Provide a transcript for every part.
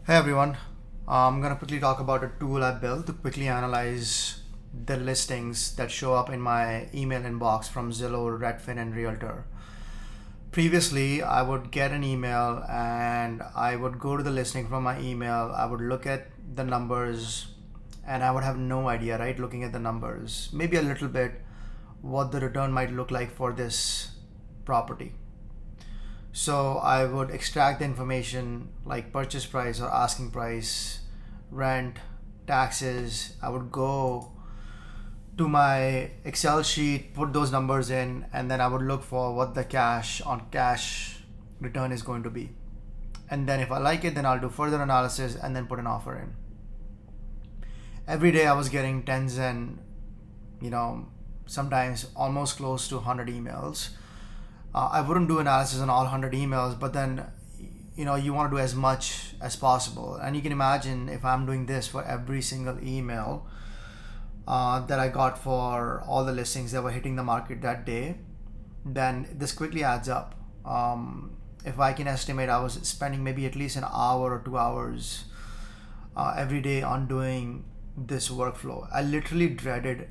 Hey everyone, I'm gonna quickly talk about a tool I built to quickly analyze the listings that show up in my email inbox from Zillow, Redfin and Realtor. Previously, I would get an email and I would go to the listing from my email, I would look at the numbers and I would have no idea, right? Looking at the numbers, maybe a little bit, what the return might look like for this property. So I would extract the information like purchase price or asking price, rent, taxes. I would go to my Excel sheet, put those numbers in, and then I would look for what the cash on cash return is going to be. And then if I like it, then I'll do further analysis and then put an offer in. Every day I was getting tens and, sometimes almost close to 100 emails. I wouldn't do analysis on all 100 emails, but then you want to do as much as possible. And you can imagine if I'm doing this for every single email that I got for all the listings that were hitting the market that day, then this quickly adds up. If I can estimate, I was spending maybe at least an hour or 2 hours every day on doing this workflow. I literally dreaded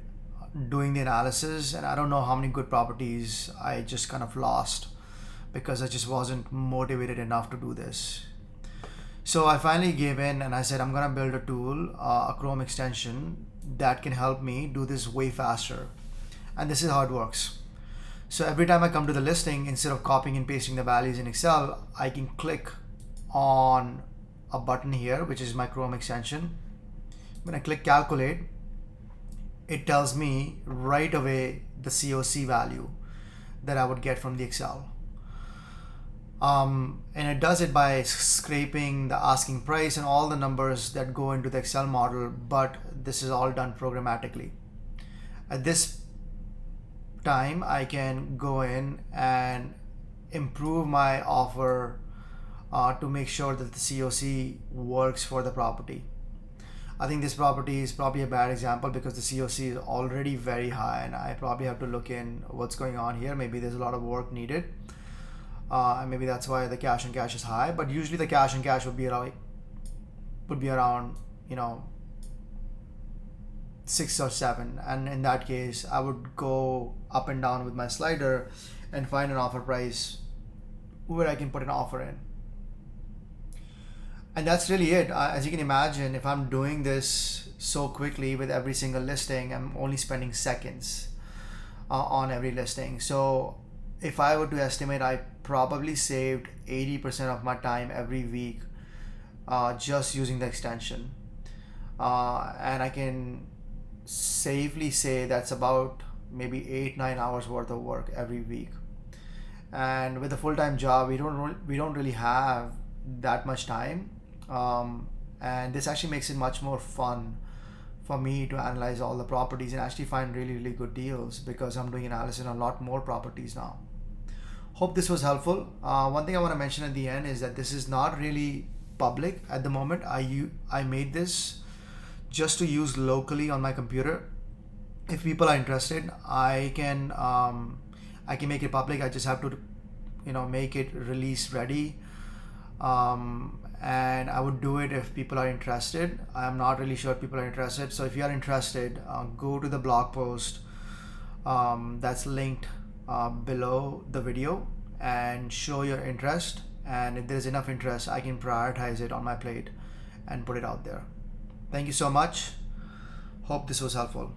doing the analysis, and I don't know how many good properties I just kind of lost because I just wasn't motivated enough to do this. So I finally gave in and I said I'm gonna build a tool, a Chrome extension that can help me do this way faster. And this is how it works. So every time I come to the listing, instead of copying and pasting the values in Excel, I can click on a button here, which is my Chrome extension. When I click calculate, it tells me right away the COC value that I would get from the Excel. And it does it by scraping the asking price and all the numbers that go into the Excel model, but this is all done programmatically. At this time, I can go in and improve my offer to make sure that the COC works for the property. I think this property is probably a bad example because the COC is already very high and I probably have to look in what's going on here. Maybe there's a lot of work needed. And maybe that's why the cash on cash is high, but usually the cash on cash would be around 6 or 7. And in that case, I would go up and down with my slider and find an offer price where I can put an offer in. And that's really it. As you can imagine, if I'm doing this so quickly with every single listing, I'm only spending seconds on every listing. So if I were to estimate, I probably saved 80% of my time every week just using the extension. And I can safely say that's about maybe 8-9 hours worth of work every week. And with a full-time job, we don't really have that much time. And this actually makes it much more fun for me to analyze all the properties and actually find really good deals because I'm doing analysis on a lot more properties now. Hope this was helpful. One thing I want to mention at the end is that this is not really public at the moment. I made this just to use locally on my computer. If people are interested, I can make it public. I just have to make it release ready. And I would do it if people are interested. I'm not really sure if people are interested. So if you are interested, go to the blog post that's linked below the video and show your interest. And if there's enough interest, I can prioritize it on my plate and put it out there. Thank you so much. Hope this was helpful.